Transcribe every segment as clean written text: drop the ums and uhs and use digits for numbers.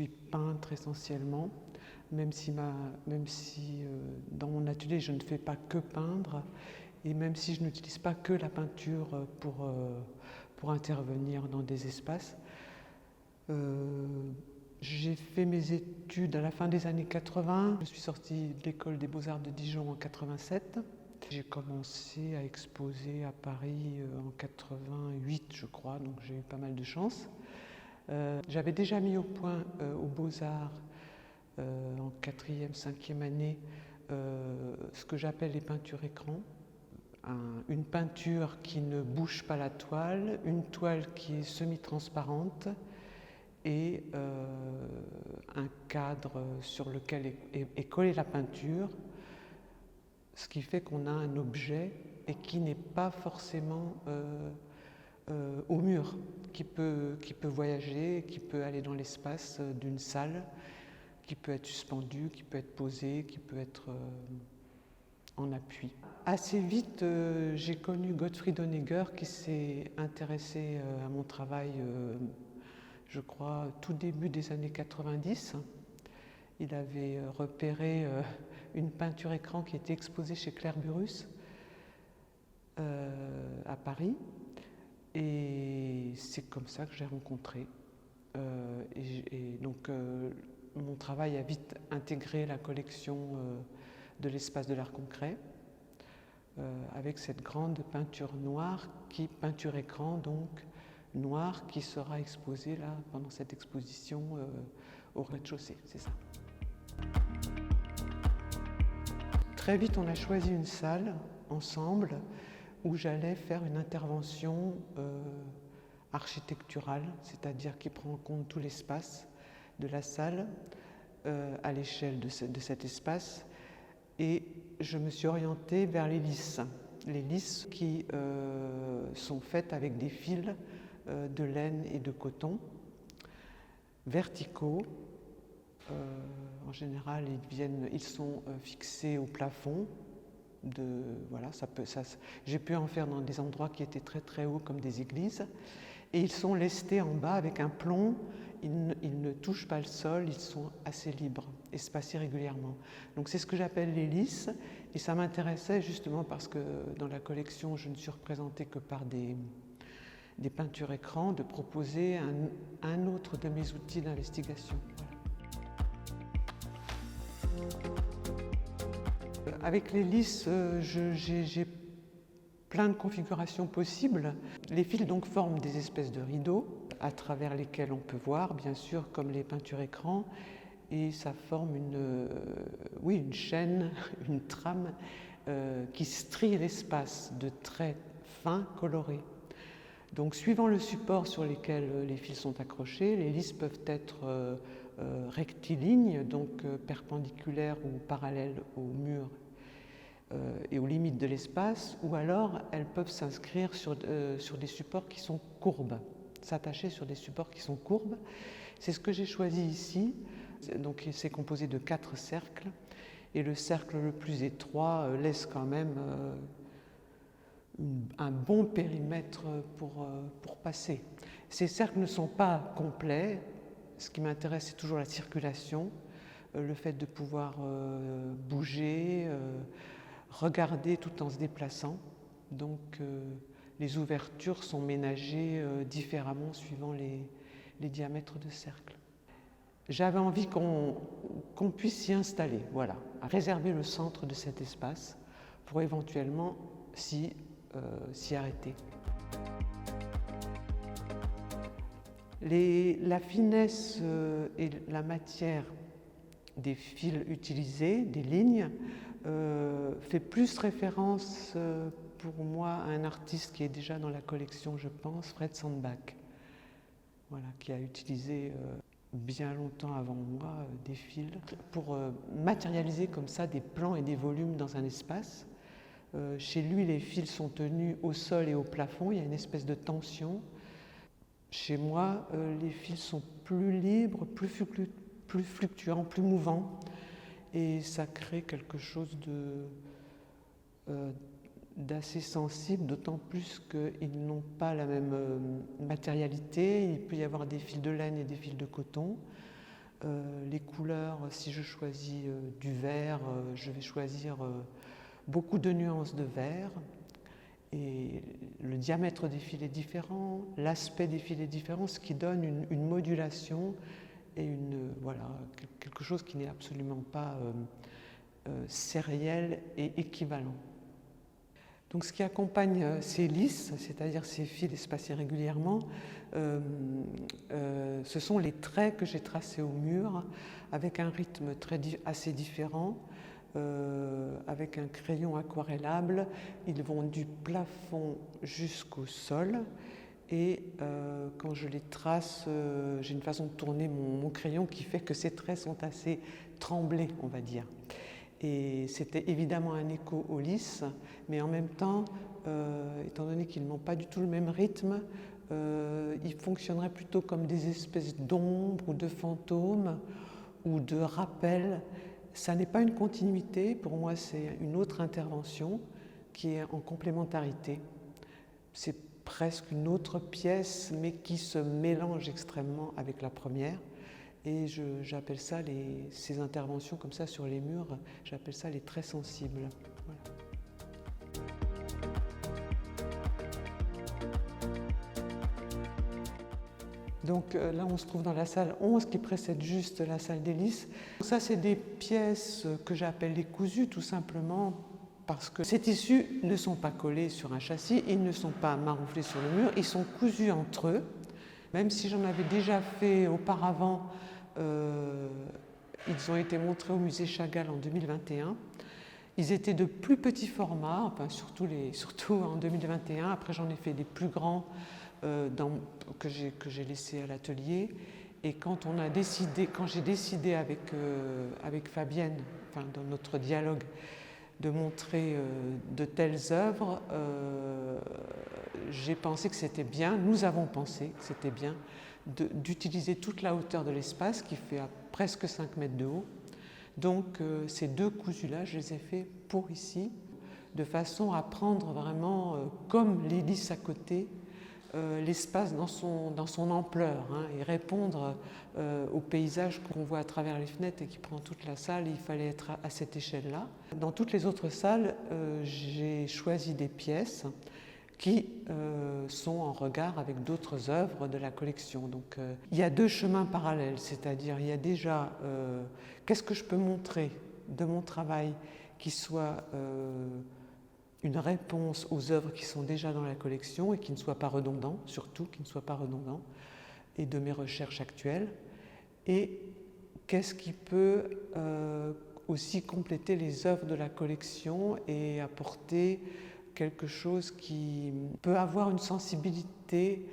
suis peintre essentiellement, même si dans mon atelier je ne fais pas que peindre, et même si je n'utilise pas que la peinture pour intervenir dans des espaces. J'ai fait mes études à la fin des années 80. Je suis sortie de l'école des Beaux-Arts de Dijon en 87. J'ai commencé à exposer à Paris en 88, je crois, donc j'ai eu pas mal de chance. J'avais déjà mis au point aux Beaux-Arts en 4e, 5e année ce que j'appelle les peintures écran. Une peinture qui ne bouge pas la toile, une toile qui est semi-transparente et un cadre sur lequel est collée la peinture, ce qui fait qu'on a un objet et qui n'est pas forcément au mur, qui peut voyager, qui peut aller dans l'espace d'une salle, qui peut être suspendu, qui peut être posé, qui peut être en appui. Assez vite, j'ai connu Gottfried Honegger qui s'est intéressé à mon travail, je crois, tout début des années 90. Il avait repéré une peinture écran qui était exposée chez Claire Burrus à Paris. Et c'est comme ça que j'ai rencontré. Donc, mon travail a vite intégré la collection de l'espace de l'art concret, avec cette grande peinture noire, peinture écran donc noire, qui sera exposée là pendant cette exposition au rez-de-chaussée, c'est ça. Très vite, on a choisi une salle ensemble où j'allais faire une intervention architecturale, c'est-à-dire qui prend en compte tout l'espace de la salle à l'échelle de cet espace. Et je me suis orientée vers les lisses. Les lisses qui sont faites avec des fils de laine et de coton verticaux. En général, ils sont fixés au plafond. Voilà, j'ai pu en faire dans des endroits qui étaient très très hauts comme des églises. Et ils sont lestés en bas avec un plomb. Ils ne touchent pas le sol, ils sont assez libres, espacés régulièrement. Donc c'est ce que j'appelle les lisses. Et ça m'intéressait justement parce que dans la collection, je ne suis représentée que par des peintures écran, de proposer un autre de mes outils d'investigation. Voilà. Avec les lisses, j'ai plein de configurations possibles. Les fils donc forment des espèces de rideaux à travers lesquels on peut voir, bien sûr, comme les peintures écran, et ça forme une chaîne, une trame qui strie l'espace de traits fins colorés. Donc, suivant le support sur lequel les fils sont accrochés, les lisses peuvent être rectilignes, donc perpendiculaires ou parallèles au mur et aux limites de l'espace, ou alors elles peuvent s'inscrire sur des supports qui sont courbes, s'attacher sur des supports qui sont courbes. C'est ce que j'ai choisi ici. Donc c'est composé de 4 cercles, et le cercle le plus étroit laisse quand même un bon périmètre pour passer. Ces cercles ne sont pas complets. Ce qui m'intéresse, c'est toujours la circulation, le fait de pouvoir bouger, regarder tout en se déplaçant. Donc les ouvertures sont ménagées différemment suivant les diamètres de cercle. J'avais envie qu'on puisse s'y installer, voilà, à réserver le centre de cet espace pour éventuellement s'y arrêter. La finesse et la matière des fils utilisés, des lignes, fait plus référence pour moi à un artiste qui est déjà dans la collection, je pense, Fred Sandbach, voilà, qui a utilisé bien longtemps avant moi des fils pour matérialiser comme ça des plans et des volumes dans un espace. Chez lui, les fils sont tenus au sol et au plafond, il y a une espèce de tension. Chez moi, les fils sont plus libres, plus fluctuants, plus mouvants, et ça crée quelque chose d'assez sensible, d'autant plus qu'ils n'ont pas la même matérialité. Il peut y avoir des fils de laine et des fils de coton. Les couleurs, si je choisis du vert, je vais choisir beaucoup de nuances de vert. Et le diamètre des fils est différent, l'aspect des fils est différent, ce qui donne une modulation et voilà, quelque chose qui n'est absolument pas sériel et équivalent. Donc ce qui accompagne ces lisses, c'est-à-dire ces fils espacés régulièrement, ce sont les traits que j'ai tracés au mur avec un rythme assez différent. Avec un crayon aquarellable, ils vont du plafond jusqu'au sol et quand je les trace, j'ai une façon de tourner mon crayon qui fait que ces traits sont assez tremblés, on va dire. Et c'était évidemment un écho aux lisses, mais en même temps, étant donné qu'ils n'ont pas du tout le même rythme, ils fonctionneraient plutôt comme des espèces d'ombres ou de fantômes ou de rappels. Ça n'est pas une continuité, pour moi c'est une autre intervention qui est en complémentarité. C'est presque une autre pièce, mais qui se mélange extrêmement avec la première. Et j'appelle ça, ces interventions comme ça sur les murs, j'appelle ça les traits sensibles. Voilà. Donc là, on se trouve dans la salle 11 qui précède juste la salle des lisses. Ça, c'est des pièces que j'appelle les cousus, tout simplement parce que ces tissus ne sont pas collés sur un châssis, ils ne sont pas marouflés sur le mur, ils sont cousus entre eux. Même si j'en avais déjà fait auparavant, ils ont été montrés au musée Chagall en 2021. Ils étaient de plus petits formats, enfin surtout en 2021. Après, j'en ai fait des plus grands que j'ai laissés à l'atelier. Et quand j'ai décidé avec Fabienne, enfin, dans notre dialogue, de montrer de telles œuvres, j'ai pensé que c'était bien, nous avons pensé que c'était bien d'utiliser toute la hauteur de l'espace qui fait à presque 5 mètres de haut. Donc ces deux cousus-là, je les ai faits pour ici, de façon à prendre vraiment, comme les lisses à côté, l'espace dans son ampleur, hein, et répondre au paysage qu'on voit à travers les fenêtres et qui prend toute la salle. Il fallait être à cette échelle-là. Dans toutes les autres salles, j'ai choisi des pièces qui sont en regard avec d'autres œuvres de la collection. Donc il y a deux chemins parallèles, c'est-à-dire il y a déjà qu'est-ce que je peux montrer de mon travail qui soit une réponse aux œuvres qui sont déjà dans la collection et qui ne soient pas redondants, surtout qui ne soient pas redondants, et de mes recherches actuelles. Et qu'est-ce qui peut aussi compléter les œuvres de la collection et apporter quelque chose qui peut avoir une sensibilité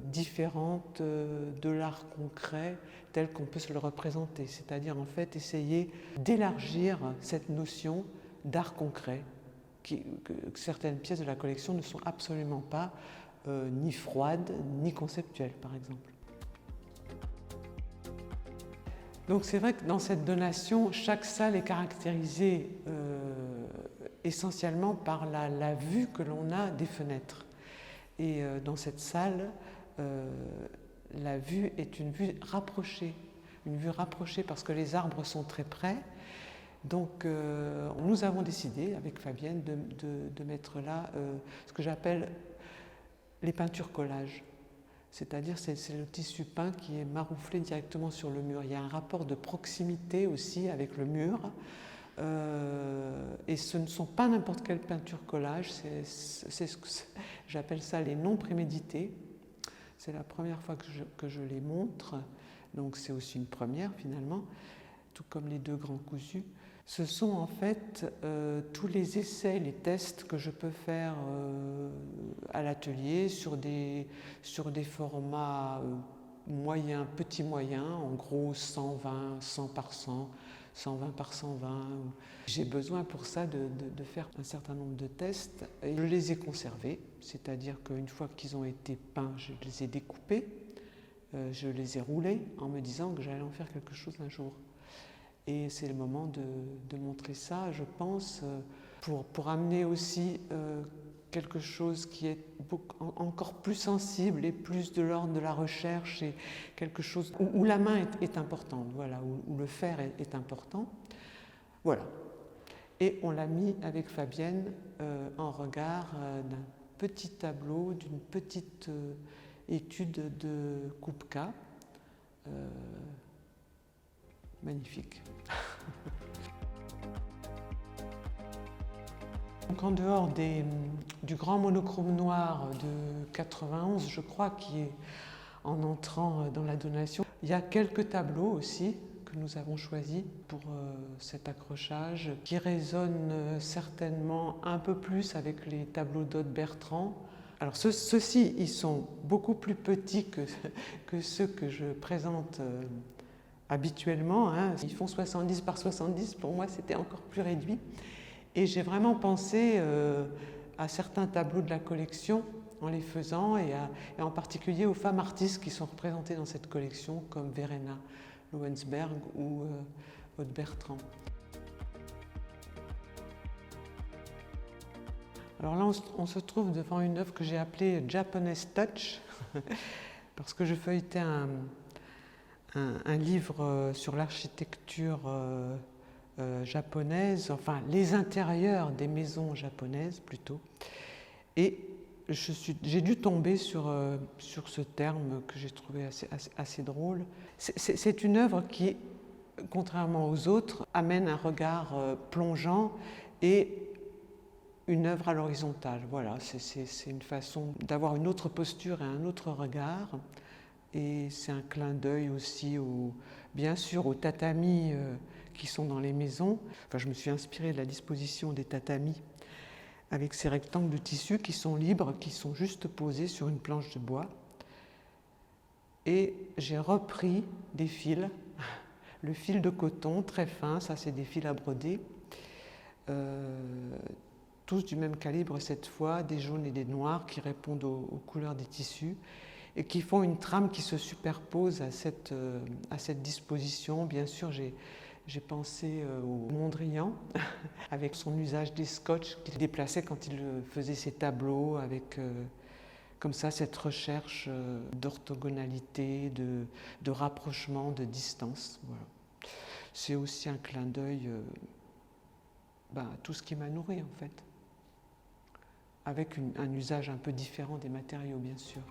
différente de l'art concret tel qu'on peut se le représenter. C'est-à-dire en fait essayer d'élargir cette notion d'art concret. Que certaines pièces de la collection ne sont absolument pas ni froides ni conceptuelles, par exemple. Donc c'est vrai que dans cette donation, chaque salle est caractérisée essentiellement par la vue que l'on a des fenêtres. Et dans cette salle, la vue est une vue rapprochée parce que les arbres sont très près. Donc nous avons décidé avec Fabienne de mettre là ce que j'appelle les peintures collages. C'est-à-dire c'est le tissu peint qui est marouflé directement sur le mur. Il y a un rapport de proximité aussi avec le mur. Et ce ne sont pas n'importe quelle peinture collage, j'appelle ça les non prémédités. C'est la première fois que je les montre, donc c'est aussi une première finalement, tout comme les deux grands cousus. Ce sont en fait tous les essais, les tests que je peux faire à l'atelier sur des formats moyens, petits moyens, en gros 120, 100 par 100, 120 par 120. J'ai besoin pour ça de faire un certain nombre de tests et je les ai conservés, c'est-à-dire qu'une fois qu'ils ont été peints, je les ai découpés, je les ai roulés en me disant que j'allais en faire quelque chose un jour. Et c'est le moment de montrer ça, je pense, pour amener aussi quelque chose qui est encore plus sensible et plus de l'ordre de la recherche, et quelque chose où la main est importante, voilà, où le faire est important. Voilà. Et on l'a mis avec Fabienne en regard d'un petit tableau, d'une petite étude de Kupka. Magnifique. Donc en dehors du grand monochrome noir de 91, je crois, qui est en entrant dans la donation, il y a quelques tableaux aussi que nous avons choisis pour cet accrochage, qui résonnent certainement un peu plus avec les tableaux d'Aude Bertrand. Alors ceux-ci, ils sont beaucoup plus petits que ceux que je présente habituellement. Hein. Ils font 70 par 70, pour moi c'était encore plus réduit. Et j'ai vraiment pensé à certains tableaux de la collection en les faisant, et en particulier aux femmes artistes qui sont représentées dans cette collection, comme Verena Loensberg ou Aude Bertrand. Alors là, on se trouve devant une œuvre que j'ai appelée Japanese Touch, parce que je feuilletais un livre sur l'architecture japonaise, enfin les intérieurs des maisons japonaises plutôt, et j'ai dû tomber sur ce terme que j'ai trouvé assez drôle. C'est une œuvre qui, contrairement aux autres, amène un regard plongeant et une œuvre à l'horizontale. Voilà, c'est une façon d'avoir une autre posture et un autre regard. Et c'est un clin d'œil aussi, bien sûr, aux tatamis qui sont dans les maisons. Enfin, je me suis inspirée de la disposition des tatamis avec ces rectangles de tissu qui sont libres, qui sont juste posés sur une planche de bois. Et j'ai repris des fils, le fil de coton très fin, ça c'est des fils à broder, tous du même calibre cette fois, des jaunes et des noirs qui répondent aux couleurs des tissus, et qui font une trame qui se superpose à cette disposition. Bien sûr, j'ai pensé au Mondrian, avec son usage des scotch qu'il déplaçait quand il faisait ses tableaux, avec comme ça cette recherche d'orthogonalité, de rapprochement, de distance. Voilà. C'est aussi un clin d'œil à tout ce qui m'a nourri en fait, avec un usage un peu différent des matériaux bien sûr.